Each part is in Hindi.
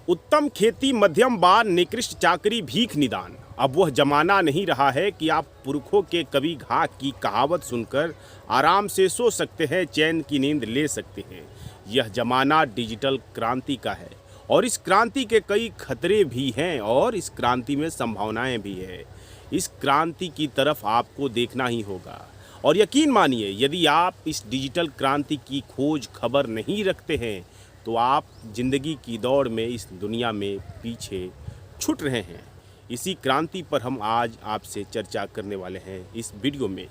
उत्तम खेती मध्यम बार निकृष्ट चाकरी भीख निदान। अब वह जमाना नहीं रहा है कि आप पुरखों के कभी घा की कहावत सुनकर आराम से सो सकते हैं, चैन की नींद ले सकते हैं। यह जमाना डिजिटल क्रांति का है और इस क्रांति के कई खतरे भी हैं और इस क्रांति में संभावनाएं भी है। इस क्रांति की तरफ आपको देखना ही होगा और यकीन मानिए, यदि आप इस डिजिटल क्रांति की खोज खबर नहीं रखते हैं तो आप जिंदगी की दौड़ में इस दुनिया में पीछे छूट रहे हैं। इसी क्रांति पर हम आज आपसे चर्चा करने वाले हैं इस वीडियो में।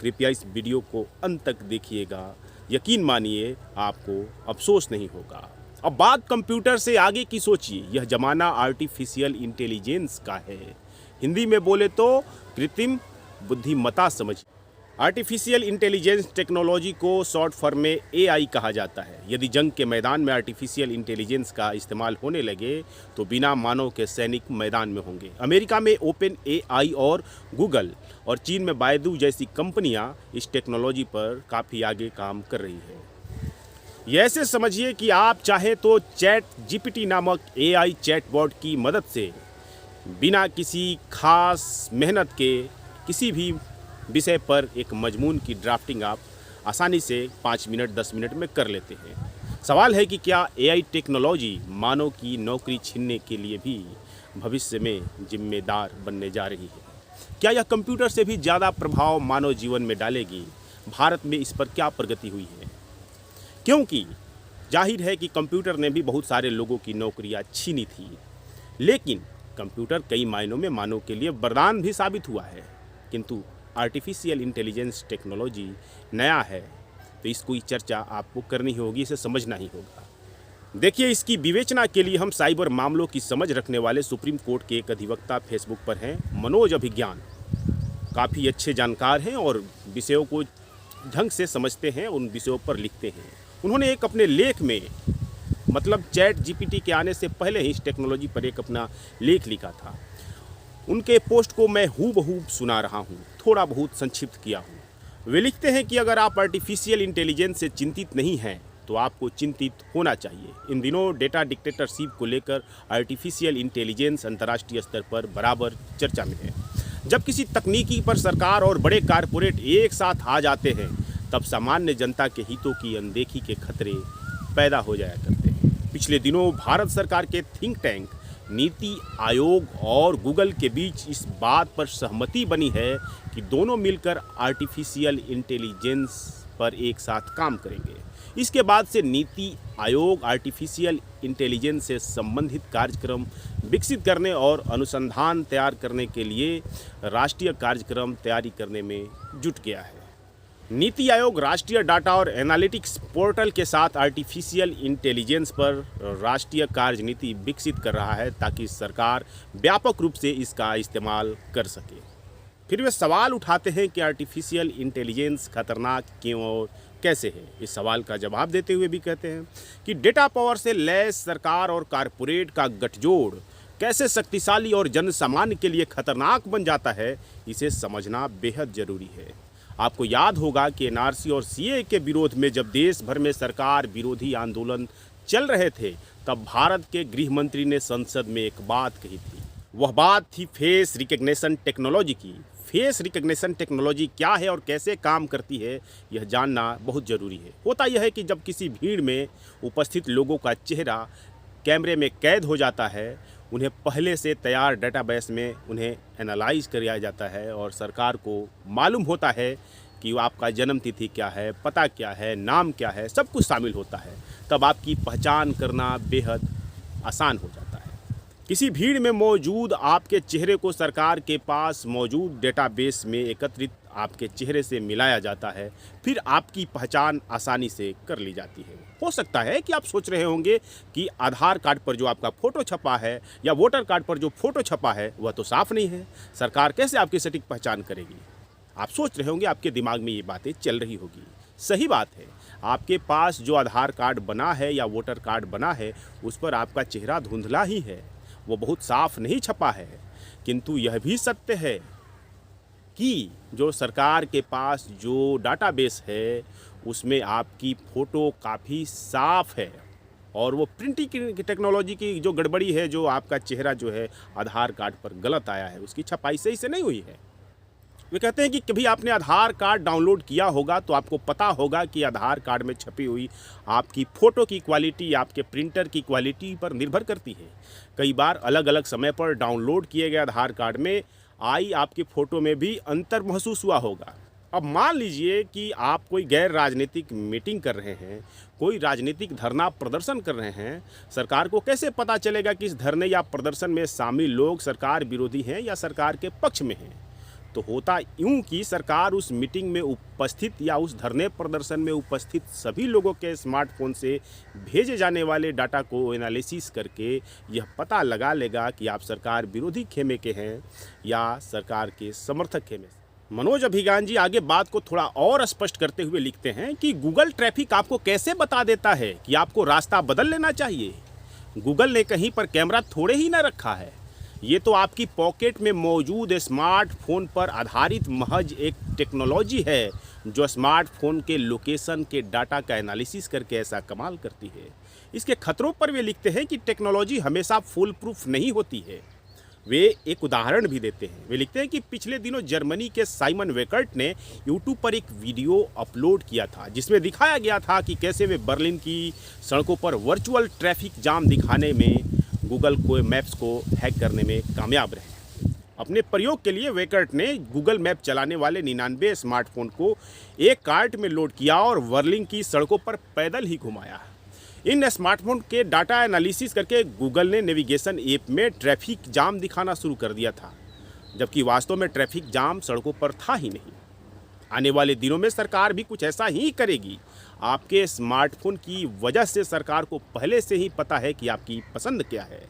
कृपया इस वीडियो को अंत तक देखिएगा, यकीन मानिए आपको अफसोस नहीं होगा। अब बात कंप्यूटर से आगे की सोचिए। यह ज़माना आर्टिफिशियल इंटेलिजेंस का है। हिंदी में बोले तो कृत्रिम बुद्धिमत्ता समझिए। आर्टिफिशियल इंटेलिजेंस टेक्नोलॉजी को शॉर्ट फॉर्म में एआई कहा जाता है। यदि जंग के मैदान में आर्टिफिशियल इंटेलिजेंस का इस्तेमाल होने लगे तो बिना मानव के सैनिक मैदान में होंगे। अमेरिका में ओपन एआई और गूगल और चीन में बायदू जैसी कंपनियां इस टेक्नोलॉजी पर काफ़ी आगे काम कर रही है। ये ऐसे समझिए कि आप चाहे तो चैट जीपीटी नामक एआई चैटबॉट की मदद से बिना किसी खास मेहनत के किसी भी विषय पर एक मजमून की ड्राफ्टिंग आप आसानी से 5 मिनट 10 मिनट में कर लेते हैं। सवाल है कि क्या एआई टेक्नोलॉजी मानव की नौकरी छीनने के लिए भी भविष्य में जिम्मेदार बनने जा रही है? क्या यह कंप्यूटर से भी ज़्यादा प्रभाव मानव जीवन में डालेगी? भारत में इस पर क्या प्रगति हुई है? क्योंकि जाहिर है कि कंप्यूटर ने भी बहुत सारे लोगों की नौकरियां छीनी थी, लेकिन कंप्यूटर कई मायनों में मानव के लिए वरदान भी साबित हुआ है। किंतु आर्टिफिशियल इंटेलिजेंस टेक्नोलॉजी नया है तो इसकी चर्चा आपको करनी होगी, इसे समझना ही होगा। देखिए, इसकी विवेचना के लिए हम साइबर मामलों की समझ रखने वाले सुप्रीम कोर्ट के एक अधिवक्ता फेसबुक पर हैं, मनोज अभिज्ञान। काफ़ी अच्छे जानकार हैं और विषयों को ढंग से समझते हैं, उन विषयों पर लिखते हैं। उन्होंने एक अपने लेख में मतलब चैट जीपीटी के आने से पहले ही इस टेक्नोलॉजी पर एक अपना लेख लिखा था। उनके पोस्ट को मैं हूबहू सुना रहा हूँ, थोड़ा बहुत संक्षिप्त किया हूँ। वे लिखते हैं कि अगर आप आर्टिफिशियल इंटेलिजेंस से चिंतित नहीं हैं तो आपको चिंतित होना चाहिए। इन दिनों डेटा डिक्टेटरशिप को लेकर आर्टिफिशियल इंटेलिजेंस अंतर्राष्ट्रीय स्तर पर बराबर चर्चा में है। जब किसी तकनीकी पर सरकार और बड़े कारपोरेट एक साथ आ जाते हैं तब सामान्य जनता के हितों की अनदेखी के खतरे पैदा हो जाया करते हैं। पिछले दिनों भारत सरकार के थिंक टैंक नीति आयोग और गूगल के बीच इस बात पर सहमति बनी है कि दोनों मिलकर आर्टिफिशियल इंटेलिजेंस पर एक साथ काम करेंगे। इसके बाद से नीति आयोग आर्टिफिशियल इंटेलिजेंस से संबंधित कार्यक्रम विकसित करने और अनुसंधान तैयार करने के लिए राष्ट्रीय कार्यक्रम तैयारी करने में जुट गया है। नीति आयोग राष्ट्रीय डाटा और एनालिटिक्स पोर्टल के साथ आर्टिफिशियल इंटेलिजेंस पर राष्ट्रीय कार्यनीति विकसित कर रहा है ताकि सरकार व्यापक रूप से इसका इस्तेमाल कर सके। फिर वे सवाल उठाते हैं कि आर्टिफिशियल इंटेलिजेंस खतरनाक क्यों और कैसे है। इस सवाल का जवाब देते हुए भी कहते हैं कि डेटा पावर से लैस सरकार और कारपोरेट का गठजोड़ कैसे शक्तिशाली और जनसामान्य के लिए खतरनाक बन जाता है, इसे समझना बेहद जरूरी है। आपको याद होगा कि एनआरसी और सीए के विरोध में जब देश भर में सरकार विरोधी आंदोलन चल रहे थे तब भारत के गृह मंत्री ने संसद में एक बात कही थी। वह बात थी फेस रिकग्निशन टेक्नोलॉजी की। फेस रिकग्निशन टेक्नोलॉजी क्या है और कैसे काम करती है, यह जानना बहुत ज़रूरी है। होता यह है कि जब किसी भीड़ में उपस्थित लोगों का चेहरा कैमरे में कैद हो जाता है, उन्हें पहले से तैयार डेटाबेस में उन्हें एनालाइज किया जाता है और सरकार को मालूम होता है कि आपका जन्म तिथि क्या है, पता क्या है, नाम क्या है, सब कुछ शामिल होता है। तब आपकी पहचान करना बेहद आसान हो जाता है। किसी भीड़ में मौजूद आपके चेहरे को सरकार के पास मौजूद डेटाबेस में एकत्रित आपके चेहरे से मिलाया जाता है, फिर आपकी पहचान आसानी से कर ली जाती है। हो सकता है कि आप सोच रहे होंगे कि आधार कार्ड पर जो आपका फ़ोटो छपा है या वोटर कार्ड पर जो फ़ोटो छपा है वह तो साफ नहीं है, सरकार कैसे आपकी सटीक पहचान करेगी? आप सोच रहे होंगे, आपके दिमाग में ये बातें चल रही होगी। सही बात है, आपके पास जो आधार कार्ड बना है या वोटर कार्ड बना है उस पर आपका चेहरा धुंधला ही है, वो बहुत साफ नहीं छपा है। किंतु यह भी सत्य है कि जो सरकार के पास जो डाटाबेस है उसमें आपकी फ़ोटो काफ़ी साफ है। और वो प्रिंटिंग की टेक्नोलॉजी की जो गड़बड़ी है, जो आपका चेहरा जो है आधार कार्ड पर गलत आया है, उसकी छपाई सही से नहीं हुई है। वे कहते हैं कि कभी आपने आधार कार्ड डाउनलोड किया होगा तो आपको पता होगा कि आधार कार्ड में छपी हुई आपकी फ़ोटो की क्वालिटी आपके प्रिंटर की क्वालिटी पर निर्भर करती है। कई बार अलग अलग समय पर डाउनलोड किए गए आधार कार्ड में आई आपकी फ़ोटो में भी अंतर महसूस हुआ होगा। अब मान लीजिए कि आप कोई गैर राजनीतिक मीटिंग कर रहे हैं, कोई राजनीतिक धरना प्रदर्शन कर रहे हैं, सरकार को कैसे पता चलेगा कि इस धरने या प्रदर्शन में शामिल लोग सरकार विरोधी हैं या सरकार के पक्ष में हैं? तो होता यूं कि सरकार उस मीटिंग में उपस्थित या उस धरने प्रदर्शन में उपस्थित सभी लोगों के स्मार्टफोन से भेजे जाने वाले डाटा को एनालिसिस करके यह पता लगा लेगा कि आप सरकार विरोधी खेमे के हैं या सरकार के समर्थक खेमे से। मनोज अभिज्ञान जी आगे बात को थोड़ा और स्पष्ट करते हुए लिखते हैं कि गूगल ट्रैफिक आपको कैसे बता देता है कि आपको रास्ता बदल लेना चाहिए। गूगल ने कहीं पर कैमरा थोड़े ही न रखा है, ये तो आपकी पॉकेट में मौजूद स्मार्टफोन पर आधारित महज एक टेक्नोलॉजी है जो स्मार्टफोन के लोकेशन के डाटा का एनालिसिस करके ऐसा कमाल करती है। इसके खतरों पर वे लिखते हैं कि टेक्नोलॉजी हमेशा फुल प्रूफ नहीं होती है। वे एक उदाहरण भी देते हैं। वे लिखते हैं कि पिछले दिनों जर्मनी के साइमन वेकर्ट ने यूट्यूब पर एक वीडियो अपलोड किया था जिसमें दिखाया गया था कि कैसे वे बर्लिन की सड़कों पर वर्चुअल ट्रैफिक जाम दिखाने में गूगल को मैप्स को हैक करने में कामयाब रहे। अपने प्रयोग के लिए वेकर्ट ने गूगल मैप चलाने वाले 99 स्मार्टफोन को एक कार्ट में लोड किया और बर्लिन की सड़कों पर पैदल ही घुमाया। इन स्मार्टफोन के डाटा एनालिसिस करके गूगल ने नेविगेशन ऐप में ट्रैफिक जाम दिखाना शुरू कर दिया था, जबकि वास्तव में ट्रैफिक जाम सड़कों पर था ही नहीं। आने वाले दिनों में सरकार भी कुछ ऐसा ही करेगी। आपके स्मार्टफोन की वजह से सरकार को पहले से ही पता है कि आपकी पसंद क्या है,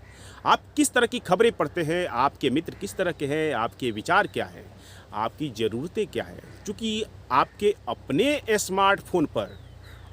आप किस तरह की खबरें पढ़ते हैं, आपके मित्र किस तरह के हैं, आपके विचार क्या हैं, आपकी ज़रूरतें क्या हैं। चूँकि आपके अपने स्मार्टफोन पर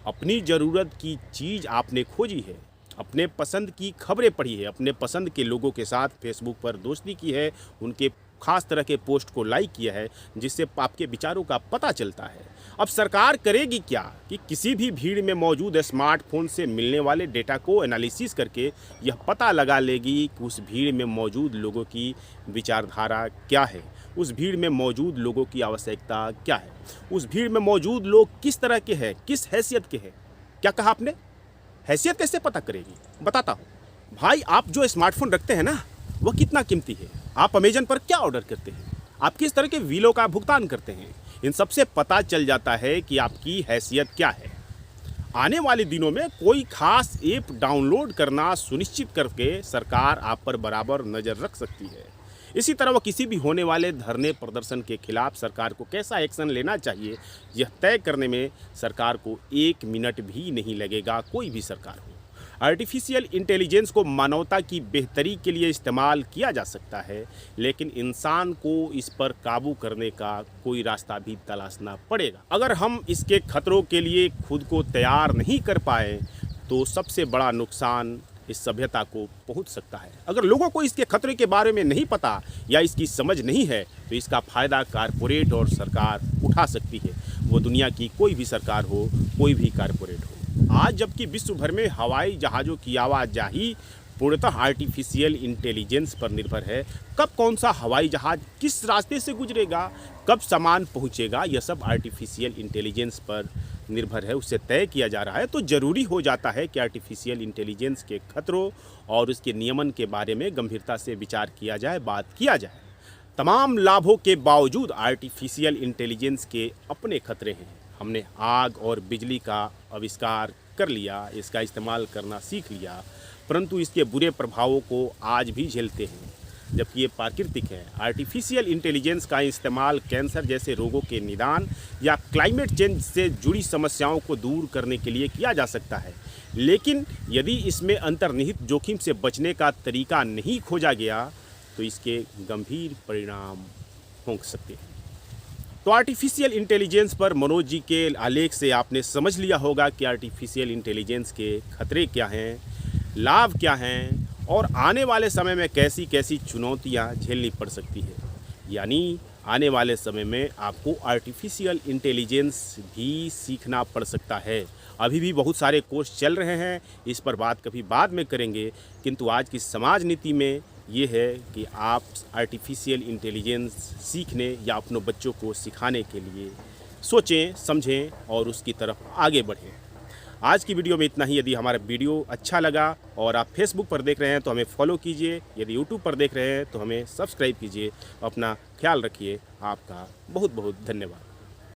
अपनी ज़रूरत की चीज़ आपने खोजी है, अपने पसंद की खबरें पढ़ी है, अपने पसंद के लोगों के साथ फेसबुक पर दोस्ती की है, उनके खास तरह के पोस्ट को लाइक किया है, जिससे आपके विचारों का पता चलता है। अब सरकार करेगी क्या कि किसी भी भीड़ में मौजूद स्मार्टफोन से मिलने वाले डेटा को एनालिसिस करके यह पता लगा लेगी कि उस भीड़ में मौजूद लोगों की विचारधारा क्या है, उस भीड़ में मौजूद लोगों की आवश्यकता क्या है, उस भीड़ में मौजूद लोग किस तरह के हैं, किस हैसियत के हैं। क्या कहा आपने? हैसियत कैसे पता करेगी? बताता हूँ भाई। आप जो स्मार्टफोन रखते हैं ना, वह कितना कीमती है, आप अमेजन पर क्या ऑर्डर करते हैं, आप किस तरह के बिलों का भुगतान करते हैं, इन सब से पता चल जाता है कि आपकी हैसियत क्या है। आने वाले दिनों में कोई खास ऐप डाउनलोड करना सुनिश्चित करके सरकार आप पर बराबर नज़र रख सकती है। इसी तरह वह किसी भी होने वाले धरने प्रदर्शन के खिलाफ सरकार को कैसा एक्शन लेना चाहिए, यह तय करने में सरकार को 1 मिनट भी नहीं लगेगा, कोई भी सरकार हो। आर्टिफिशियल इंटेलिजेंस को मानवता की बेहतरी के लिए इस्तेमाल किया जा सकता है, लेकिन इंसान को इस पर काबू करने का कोई रास्ता भी तलाशना पड़ेगा। अगर हम इसके खतरों के लिए खुद को तैयार नहीं कर पाए तो सबसे बड़ा नुकसान इस सभ्यता को पहुंच सकता है। अगर लोगों को इसके खतरे के बारे में नहीं पता या इसकी समझ नहीं है तो इसका फ़ायदा कारपोरेट और सरकार उठा सकती है, वो दुनिया की कोई भी सरकार हो, कोई भी कारपोरेट हो। आज जबकि विश्व भर में हवाई जहाज़ों की आवाजाही पूर्णतः आर्टिफिशियल इंटेलिजेंस पर निर्भर है, कब कौन सा हवाई जहाज़ किस रास्ते से गुजरेगा, कब सामान पहुंचेगा, यह सब आर्टिफिशियल इंटेलिजेंस पर निर्भर है, उससे तय किया जा रहा है। तो ज़रूरी हो जाता है कि आर्टिफिशियल इंटेलिजेंस के खतरों और उसके नियमन के बारे में गंभीरता से विचार किया जाए, बात किया जाए। तमाम लाभों के बावजूद आर्टिफिशियल इंटेलिजेंस के अपने खतरे हैं। हमने आग और बिजली का आविष्कार कर लिया, इसका इस्तेमाल करना सीख लिया, परंतु इसके बुरे प्रभावों को आज भी झेलते हैं, जबकि ये प्राकृतिक है। आर्टिफिशियल इंटेलिजेंस का इस्तेमाल कैंसर जैसे रोगों के निदान या क्लाइमेट चेंज से जुड़ी समस्याओं को दूर करने के लिए किया जा सकता है, लेकिन यदि इसमें अंतर्निहित जोखिम से बचने का तरीका नहीं खोजा गया तो इसके गंभीर परिणाम हो सकते हैं। तो आर्टिफिशियल इंटेलिजेंस पर मनोज जी के आलेख से आपने समझ लिया होगा कि आर्टिफिशियल इंटेलिजेंस के खतरे क्या हैं, लाभ क्या हैं और आने वाले समय में कैसी कैसी चुनौतियां झेलनी पड़ सकती है। यानी आने वाले समय में आपको आर्टिफिशियल इंटेलिजेंस भी सीखना पड़ सकता है। अभी भी बहुत सारे कोर्स चल रहे हैं, इस पर बात कभी बाद में करेंगे, किंतु आज की समाज नीति में ये है कि आप आर्टिफिशियल इंटेलिजेंस सीखने या अपनों बच्चों को सिखाने के लिए सोचें, समझें और उसकी तरफ आगे बढ़ें। आज की वीडियो में इतना ही। यदि हमारा वीडियो अच्छा लगा और आप फेसबुक पर देख रहे हैं तो हमें फॉलो कीजिए, यदि यूट्यूब पर देख रहे हैं तो हमें सब्सक्राइब कीजिए। अपना ख्याल रखिए। आपका बहुत बहुत धन्यवाद।